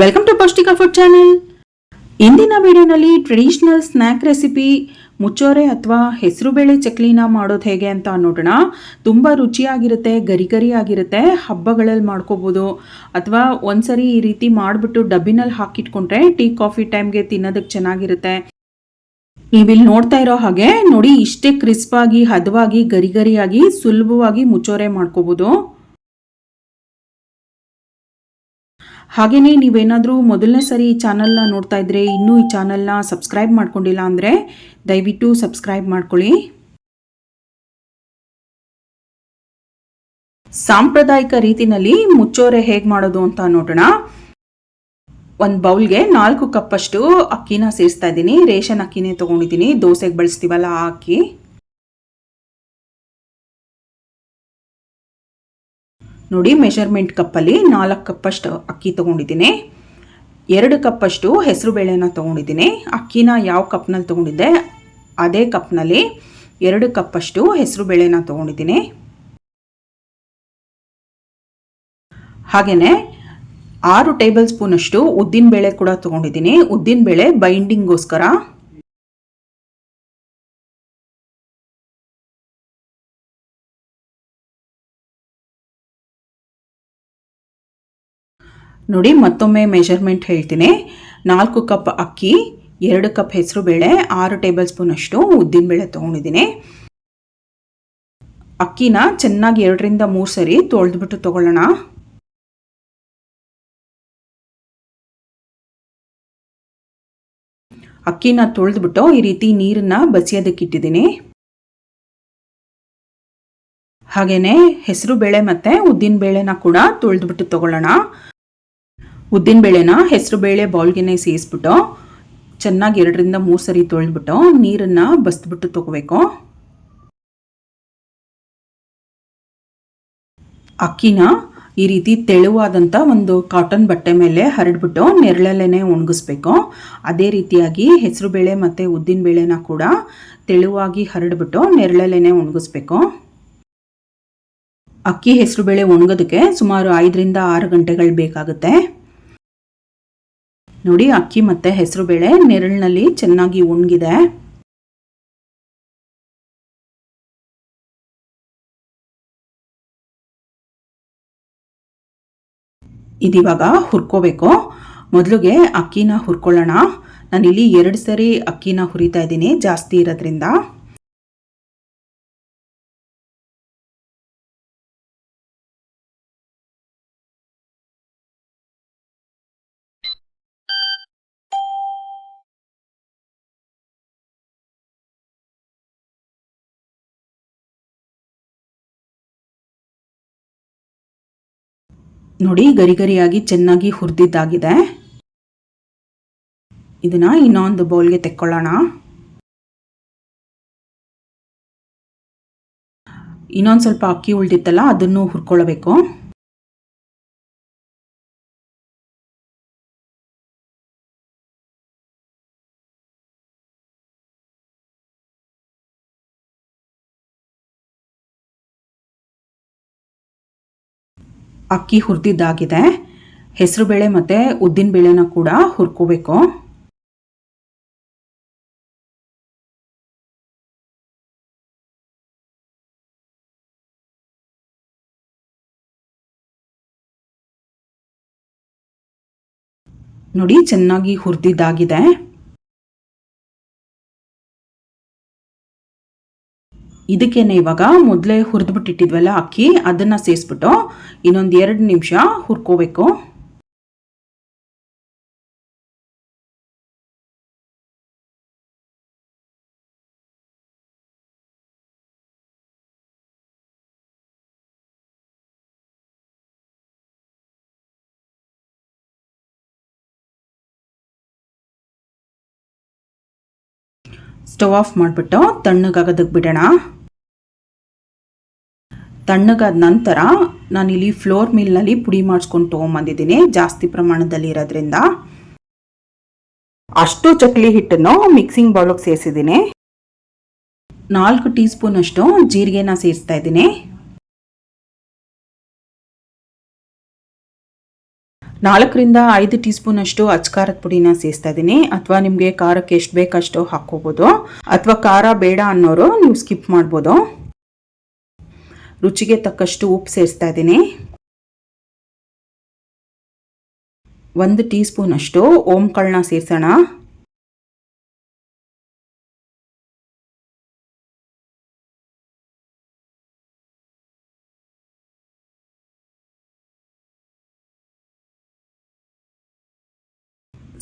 Welcome to ಪೌಷ್ಟಿಕ food channel. ಇಂದಿನ ವಿಡಿಯೋನಲ್ಲಿ ಟ್ರೆಡಿಷನಲ್ ಸ್ನ್ಯಾಕ್ ರೆಸಿಪಿ ಮುಚ್ಚೋರೆ ಅಥವಾ ಹೆಸರುಬೇಳೆ ಚಕ್ಲಿನ ಮಾಡೋದು ಹೇಗೆ ಅಂತ ನೋಡೋಣ. ತುಂಬ ರುಚಿಯಾಗಿರುತ್ತೆ, ಗರಿ ಆಗಿರುತ್ತೆ. ಹಬ್ಬಗಳಲ್ಲಿ ಮಾಡ್ಕೋಬೋದು ಅಥವಾ ಒಂದ್ಸರಿ ಈ ರೀತಿ ಮಾಡಿಬಿಟ್ಟು ಡಬ್ಬಿನಲ್ಲಿ ಹಾಕಿಟ್ಕೊಂಡ್ರೆ ಟೀ ಕಾಫಿ ಟೈಮ್ಗೆ ತಿನ್ನೋದಕ್ಕೆ ಚೆನ್ನಾಗಿರುತ್ತೆ. ನೀವಿಲ್ಲಿ ನೋಡ್ತಾ ಇರೋ ಹಾಗೆ ನೋಡಿ, ಇಷ್ಟೇ ಕ್ರಿಸ್ಪಾಗಿ ಹದವಾಗಿ ಗರಿಯಾಗಿ ಸುಲಭವಾಗಿ ಮುಚ್ಚೋರೆ ಮಾಡ್ಕೋಬೋದು. ಹಾಗೆಯೇ ನೀವೇನಾದರೂ ಮೊದಲನೇ ಸರಿ ಈ ಚಾನಲ್ನ ನೋಡ್ತಾ ಇದ್ರೆ, ಇನ್ನೂ ಈ ಚಾನಲ್ನ ಸಬ್ಸ್ಕ್ರೈಬ್ ಮಾಡ್ಕೊಂಡಿಲ್ಲ ಅಂದರೆ ದಯವಿಟ್ಟು ಸಬ್ಸ್ಕ್ರೈಬ್ ಮಾಡ್ಕೊಳ್ಳಿ. ಸಾಂಪ್ರದಾಯಿಕ ರೀತಿನಲ್ಲಿ ಮುಚ್ಚೋರೆ ಹೇಗೆ ಮಾಡೋದು ಅಂತ ನೋಡೋಣ. ಒಂದು ಬೌಲ್ಗೆ 4 ಕಪ್ಪಷ್ಟು ಅಕ್ಕಿನ ಸೇರಿಸ್ತಾ ಇದ್ದೀನಿ. ರೇಷನ್ ಅಕ್ಕಿನೇ ತೊಗೊಂಡಿದ್ದೀನಿ, ದೋಸೆಗೆ ಬಳಸ್ತೀವಲ್ಲ ಆ ಅಕ್ಕಿ. ನೋಡಿ, ಮೆಷರ್ಮೆಂಟ್ ಕಪ್ಪಲ್ಲಿ 4 ಕಪ್ಪಷ್ಟು ಅಕ್ಕಿ ತೊಗೊಂಡಿದ್ದೀನಿ. 2 ಕಪ್ಪಷ್ಟು ಹೆಸರು ಬೇಳೆನ ತೊಗೊಂಡಿದ್ದೀನಿ. ಅಕ್ಕಿನ ಯಾವ ಕಪ್ನಲ್ಲಿ ತೊಗೊಂಡಿದ್ದೆ ಅದೇ ಕಪ್ನಲ್ಲಿ 2 ಕಪ್ಪಷ್ಟು ಹೆಸರು ಬೇಳೆನ ತೊಗೊಂಡಿದ್ದೀನಿ. ಹಾಗೆಯೇ 6 ಟೇಬಲ್ ಸ್ಪೂನಷ್ಟು ಉದ್ದಿನ ಬೇಳೆ ಕೂಡ ತೊಗೊಂಡಿದ್ದೀನಿ. ಉದ್ದಿನ ಬೇಳೆ ಬೈಂಡಿಂಗ್ಗೋಸ್ಕರ. ನೋಡಿ, ಮತ್ತೊಮ್ಮೆ ಮೆಷರ್ಮೆಂಟ್ ಹೇಳ್ತೀನಿ. 4 ಕಪ್ ಅಕ್ಕಿ, 2 ಕಪ್ ಹೆಸರು ಬೇಳೆ, 6 ಟೇಬಲ್ ಸ್ಪೂನಷ್ಟು ಉದ್ದಿನಬೇಳೆ ತೊಗೊಂಡಿದ್ದೀನಿ. ಅಕ್ಕಿನ ಚೆನ್ನಾಗಿ 2 ರಿಂದ 3 ಸರಿ ತೊಳೆದ್ಬಿಟ್ಟು ತೊಗೊಳ್ಳೋಣ. ಅಕ್ಕಿನ ತೊಳೆದ್ಬಿಟ್ಟು ಈ ರೀತಿ ನೀರನ್ನ ಬಸಿಯೋದಕ್ಕೆ ಇಟ್ಟಿದ್ದೀನಿ. ಹಾಗೆಯೇ ಹೆಸರು ಬೇಳೆ ಮತ್ತು ಉದ್ದಿನ ಬೇಳೆನ ಕೂಡ ತೊಳೆದ್ಬಿಟ್ಟು ತೊಗೊಳ್ಳೋಣ. ಉದ್ದಿನ ಬೇಳೆನ ಹೆಸರು ಬೇಳೆ ಬೌಲ್ಗೆ ಸೇರಿಸ್ಬಿಟ್ಟು ಚೆನ್ನಾಗಿ 2 ರಿಂದ 3 ಸರಿ ತೊಳೆದ್ಬಿಟ್ಟು ನೀರನ್ನು ಬಸ್ಬಿಟ್ಟು ತೊಗೋಬೇಕು. ಅಕ್ಕಿನ ಈ ರೀತಿ ತೆಳುವಾದಂಥ ಒಂದು ಕಾಟನ್ ಬಟ್ಟೆ ಮೇಲೆ ಹರಡ್ಬಿಟ್ಟು ನೆರಳಲ್ಲೇ ಒಣಗಿಸ್ಬೇಕು. ಅದೇ ರೀತಿಯಾಗಿ ಹೆಸರು ಬೇಳೆ ಮತ್ತು ಉದ್ದಿನ ಬೇಳೆನ ಕೂಡ ತೆಳುವಾಗಿ ಹರಡ್ಬಿಟ್ಟು ನೆರಳಲ್ಲೇ ಒಣಗಿಸ್ಬೇಕು. ಅಕ್ಕಿ ಹೆಸರು ಬೇಳೆ ಒಣಗೋದಕ್ಕೆ ಸುಮಾರು 5 ರಿಂದ 6 ಗಂಟೆಗಳು ಬೇಕಾಗುತ್ತೆ. ನೋಡಿ, ಅಕ್ಕಿ ಮತ್ತು ಹೆಸರು ಬೇಳೆ ನೆರಳಿನಲ್ಲಿ ಚೆನ್ನಾಗಿ ಒಣಗಿದೆ. ಇದಿವಾಗ ಹುರ್ಕೋಬೇಕು. ಮೊದಲಿಗೆ ಅಕ್ಕಿನ ಹುರ್ಕೊಳ್ಳೋಣ. ನಾನಿಲ್ಲಿ 2 ಸರಿ ಅಕ್ಕಿನ ಹುರಿತಾ ಇದ್ದೀನಿ, ಜಾಸ್ತಿ ಇರೋದ್ರಿಂದ. ನೋಡಿ, ಗರಿಯಾಗಿ ಚೆನ್ನಾಗಿ ಹುರಿದಿದ್ದಾಗಿದೆ. ಇದನ್ನ ಇನ್ನೊಂದು ಬೌಲ್ಗೆ ತೆಕ್ಕೊಳ್ಳೋಣ. ಇನ್ನೊಂದು ಸ್ವಲ್ಪ ಅಕ್ಕಿ ಉಳಿದಿತ್ತಲ್ಲ, ಅದನ್ನು ಹುರ್ಕೊಳ್ಬೇಕು. ಅಕ್ಕಿ ಹುರಿದಿದ್ದಾಗಿದೆ. ಹೆಸರು ಬೇಳೆ ಮತ್ತು ಉದ್ದಿನ ಬೇಳೆನ ಕೂಡ ಹುರ್ಕೋಬೇಕು. ನೋಡಿ, ಚೆನ್ನಾಗಿ ಹುರಿದಿದ್ದಾಗಿದೆ. ಇದಕ್ಕೇನೆ ಇವಾಗ ಮೊದಲೇ ಹುರಿದ್ಬಿಟ್ಟಿಟ್ಟಿದ್ವಲ್ಲ ಅಕ್ಕಿ, ಅದನ್ನು ಸೇರಿಸ್ಬಿಟ್ಟು ಇನ್ನೊಂದು 2 ನಿಮಿಷ ಹುರ್ಕೋಬೇಕು. ಸ್ಟವ್ ಆಫ್ ಮಾಡಿಬಿಟ್ಟು ತಣ್ಣಗಾಗೋದಕ್ಕೆ ಬಿಡೋಣ. ತಣ್ಣಗಾದ ನಂತರ ನಾನಿಲ್ಲಿ ಫ್ಲೋರ್ ಮಿಲ್ನಲ್ಲಿ ಪುಡಿ ಮಾಡಿಸ್ಕೊಂಡು ತೊಗೊಂಬಂದಿದ್ದೀನಿ, ಜಾಸ್ತಿ ಪ್ರಮಾಣದಲ್ಲಿ ಇರೋದ್ರಿಂದ. ಅಷ್ಟು ಚಕ್ಲಿ ಹಿಟ್ಟನ್ನು ಮಿಕ್ಸಿಂಗ್ ಬೌಲ್ಗೆ ಸೇರಿಸಿದ್ದೀನಿ. 4 ಟೀ ಸ್ಪೂನ್ ಅಷ್ಟು ಜೀರಿಗೆನ ಸೇರಿಸ್ತಾ ಇದ್ದೀನಿ. 4 ರಿಂದ 5 ಟೀ ಸ್ಪೂನ್ ಅಷ್ಟು ಅಚ್ಕಾರದ ಪುಡಿನ ಸೇರಿಸ್ತಾ ಇದ್ದೀನಿ. ಅಥವಾ ನಿಮಗೆ ಖಾರಕ್ಕೆ ಎಷ್ಟು ಬೇಕಷ್ಟು ಹಾಕ್ಕೋಬೋದು. ಅಥವಾ ಖಾರ ಬೇಡ ಅನ್ನೋರು ನೀವು ಸ್ಕಿಪ್ ಮಾಡ್ಬೋದು. ರುಚಿಗೆ ತಕ್ಕಷ್ಟು ಉಪ್ಪು ಸೇರಿಸ್ತಾ ಇದ್ದೀನಿ. 1 ಟೀ ಸ್ಪೂನ್ ಅಷ್ಟು ಓಂಕಾಳನ್ನ ಸೇರಿಸೋಣ.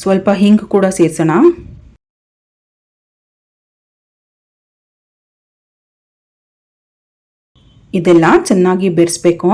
ಸ್ವಲ್ಪ ಹಿಂಗು ಕೂಡ ಸೇರಿಸೋಣ. ಇದೆಲ್ಲ ಚೆನ್ನಾಗಿ ಬೆರೆಸ್ಬೇಕು.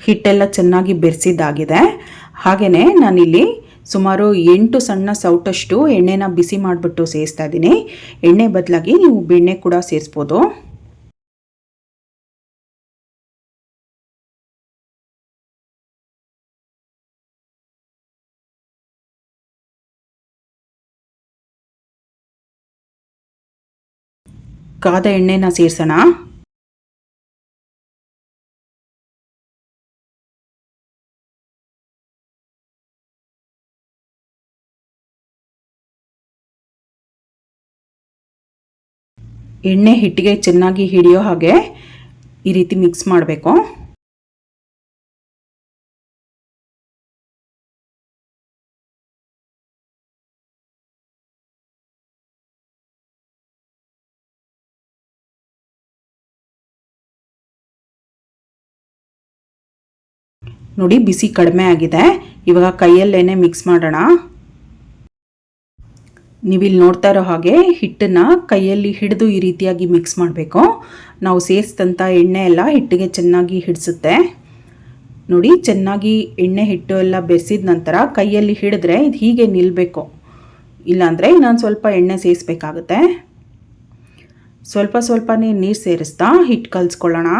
ಹಿಟ್ಟೆಲ್ಲ ಚೆನ್ನಾಗಿ ಬೆರೆಸಿದ್ದಾಗಿದೆ. ಹಾಗೆಯೇ ನಾನಿಲ್ಲಿ ಸುಮಾರು 8 ಸಣ್ಣ ಸೌಟಷ್ಟು ಎಣ್ಣೆನ ಬಿಸಿ ಮಾಡಿಬಿಟ್ಟು ಸೇರಿಸ್ತಾ ಇದ್ದೀನಿ. ಎಣ್ಣೆ ಬದಲಾಗಿ ನೀವು ಬೆಣ್ಣೆ ಕೂಡ ಸೇರಿಸ್ಬೋದು. ಕಾದ ಎಣ್ಣೆನ ಸೇರಿಸೋಣ. ಎಣ್ಣೆ ಹಿಟ್ಟಿಗೆ ಚೆನ್ನಾಗಿ ಹಿಡಿಯೋ ಹಾಗೆ ಈ ರೀತಿ ಮಿಕ್ಸ್ ಮಾಡಬೇಕು. ನೋಡಿ ಬಿಸಿ ಕಡಿಮೆ ಆಗಿದೆ. ಇವಾಗ ಕೈಯಲ್ಲೇನೆ ಮಿಕ್ಸ್ ಮಾಡೋಣ. ನೀವಿಲ್ಲಿ ನೋಡ್ತಾ ಇರೋ ಹಾಗೆ ಹಿಟ್ಟನ್ನು ಕೈಯಲ್ಲಿ ಹಿಡಿದು ಈ ರೀತಿಯಾಗಿ ಮಿಕ್ಸ್ ಮಾಡಬೇಕು. ನಾವು ಸೇರಿಸಿದಂಥ ಎಣ್ಣೆ ಎಲ್ಲ ಹಿಟ್ಟಿಗೆ ಚೆನ್ನಾಗಿ ಹಿಡಿಸುತ್ತೆ. ನೋಡಿ ಚೆನ್ನಾಗಿ ಎಣ್ಣೆ ಹಿಟ್ಟು ಎಲ್ಲ ಬೆರೆಸಿದ ನಂತರ ಕೈಯಲ್ಲಿ ಹಿಡಿದ್ರೆ ಇದು ಹೀಗೆ ನಿಲ್ಲಬೇಕು. ಇಲ್ಲಾಂದರೆ ಇನ್ನೊಂದು ಸ್ವಲ್ಪ ಎಣ್ಣೆ ಸೇರಿಸ್ಬೇಕಾಗುತ್ತೆ. ಸ್ವಲ್ಪ ಸ್ವಲ್ಪನೇ ನೀರು ಸೇರಿಸ್ತಾ ಹಿಟ್ಟು ಕಲಿಸ್ಕೊಳ್ಳೋಣ.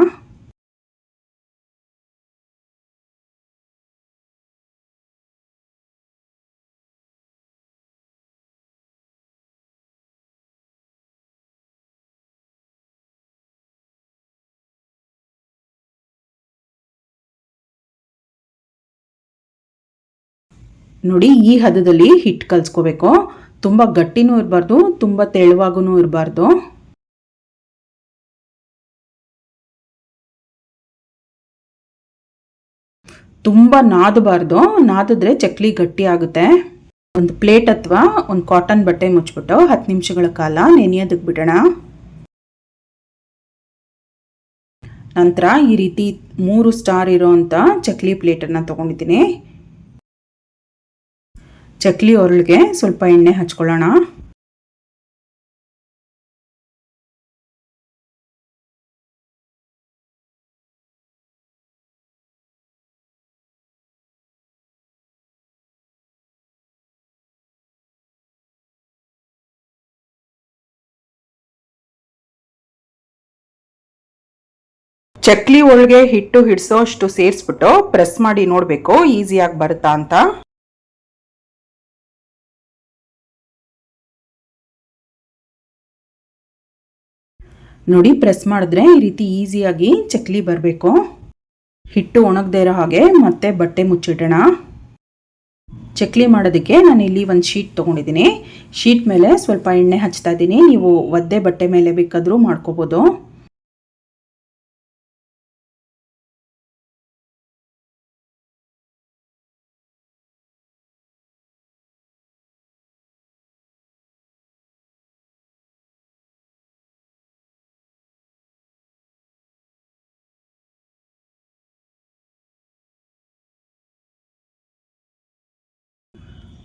ನೋಡಿ ಈ ಹದದಲ್ಲಿ ಹಿಟ್ಟು ಕಲಿಸ್ಕೋಬೇಕು. ತುಂಬ ಗಟ್ಟಿನೂ ಇರಬಾರ್ದು, ತುಂಬ ತೆಳುವಾಗೂ ಇರಬಾರ್ದು. ತುಂಬ ನಾದಬಾರ್ದು. ನಾದಿದ್ರೆ ಚಕ್ಲಿ ಗಟ್ಟಿ ಆಗುತ್ತೆ. ಒಂದು ಪ್ಲೇಟ್ ಅಥವಾ ಒಂದು ಕಾಟನ್ ಬಟ್ಟೆ ಮುಚ್ಚಿಬಿಟ್ಟು 10 ನಿಮಿಷಗಳ ಕಾಲ ನೆನೆಯೋದಕ್ಕೆ ಬಿಡೋಣ. ನಂತರ ಈ ರೀತಿ 3 ಸ್ಟಾರ್ ಇರೋವಂಥ ಚಕ್ಲಿ ಪ್ಲೇಟನ್ನು ತೊಗೊಂಡಿದ್ದೀನಿ. ಚಕ್ಲಿ ಒರಳಿಗೆ ಸ್ವಲ್ಪ ಎಣ್ಣೆ ಹಚ್ಕೊಳ್ಳೋಣ. ಚಕ್ಲಿ ಒಳಗೆ ಹಿಟ್ಟು ಹಿಡಿಸೋ ಅಷ್ಟು ಸೇರಿಸ್ಬಿಟ್ಟು ಪ್ರೆಸ್ ಮಾಡಿ ನೋಡಬೇಕು ಈಸಿಯಾಗಿ ಬರುತ್ತಾ ಅಂತ. ನೋಡಿ ಪ್ರೆಸ್ ಮಾಡಿದ್ರೆ ಈ ರೀತಿ ಈಸಿಯಾಗಿ ಚಕ್ಲಿ ಬರಬೇಕು. ಹಿಟ್ಟು ಒಣಗದೇ ಇರೋ ಹಾಗೆ ಮತ್ತೆ ಬಟ್ಟೆ ಮುಚ್ಚಿಡೋಣ. ಚಕ್ಲಿ ಮಾಡೋದಕ್ಕೆ ನಾನು ಇಲ್ಲಿ ಒಂದು ಶೀಟ್ ತೊಗೊಂಡಿದ್ದೀನಿ. ಶೀಟ್ ಮೇಲೆ ಸ್ವಲ್ಪ ಎಣ್ಣೆ ಹಚ್ತಾ ಇದ್ದೀನಿ. ನೀವು ಒದ್ದೆ ಬಟ್ಟೆ ಮೇಲೆ ಬೇಕಾದರೂ ಮಾಡ್ಕೋಬೋದು.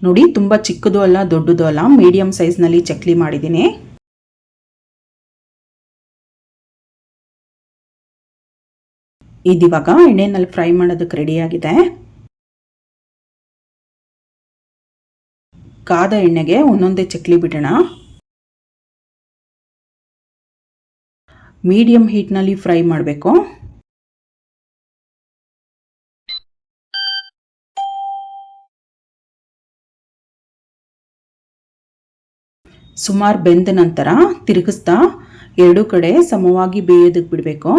ನೋಡಿ ತುಂಬ ಚಿಕ್ಕದು ಅಲ್ಲ ದೊಡ್ಡದು ಅಲ್ಲ, ಮೀಡಿಯಂ ಸೈಜ್ನಲ್ಲಿ ಚಕ್ಲಿ ಮಾಡಿದ್ದೀನಿ. ಇದಿವಾಗ ಎಣ್ಣೆನಲ್ಲಿ ಫ್ರೈ ಮಾಡೋದಕ್ಕೆ ರೆಡಿಯಾಗಿದೆ. ಕಾದ ಎಣ್ಣೆಗೆ ಒಂದೊಂದೇ ಚಕ್ಲಿ ಬಿಡೋಣ. ಮೀಡಿಯಂ ಹೀಟ್ನಲ್ಲಿ ಫ್ರೈ ಮಾಡಬೇಕು. ಸುಮಾರು ಬೆಂದ ನಂತರ ತಿರುಗಿಸ್ತಾ ಎರಡೂ ಕಡೆ ಸಮವಾಗಿ ಬೇಯೋದಕ್ಕೆ ಬಿಡಬೇಕು.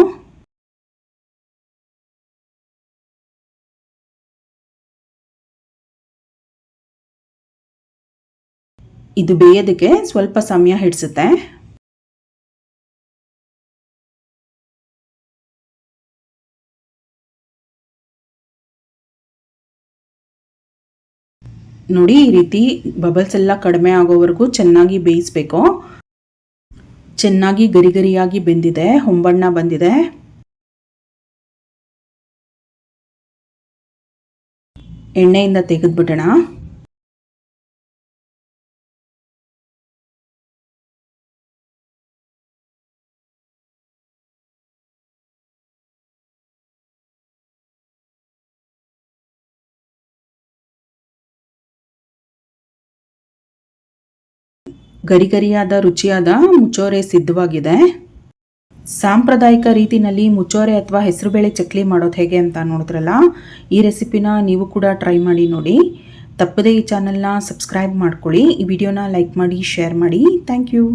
ಇದು ಬೇಯೋದಕ್ಕೆ ಸ್ವಲ್ಪ ಸಮಯ ಹಿಡಿಸುತ್ತೆ. ನೋಡಿ, ಈ ರೀತಿ ಬಬಲ್ಸ್ ಎಲ್ಲ ಕಡಿಮೆ ಆಗೋವರೆಗೂ ಚೆನ್ನಾಗಿ ಬೇಯಿಸಬೇಕು. ಚೆನ್ನಾಗಿ ಗರಿ ಗರಿಯಾಗಿ ಬೆಂದಿದೆ, ಹೊಂಬಣ್ಣ ಬಂದಿದೆ. ಎಣ್ಣೆಯಿಂದ ತೆಗೆದ್ಬಿಡೋಣ. ಗರಿಗರಿಯಾದ ರುಚಿಯಾದ ಮುಚ್ಚೋರೆ ಸಿದ್ಧವಾಗಿದೆ. ಸಾಂಪ್ರದಾಯಿಕ ರೀತಿಯಲ್ಲಿ ಮುಚ್ಚೋರೆ ಅಥವಾ ಹೆಸರುಬೇಳೆ ಚಕ್ಲಿ ಮಾಡೋದು ಹೇಗೆ ಅಂತ ನೋಡಿದ್ರಲ್ಲ, ಈ ರೆಸಿಪಿನ ನೀವು ಕೂಡ ಟ್ರೈ ಮಾಡಿ ನೋಡಿ. ತಪ್ಪದೇ ಈ ಚಾನಲ್ನ ಸಬ್ಸ್ಕ್ರೈಬ್ ಮಾಡ್ಕೊಳ್ಳಿ. ಈ ವಿಡಿಯೋನ ಲೈಕ್ ಮಾಡಿ, ಶೇರ್ ಮಾಡಿ. Thank you.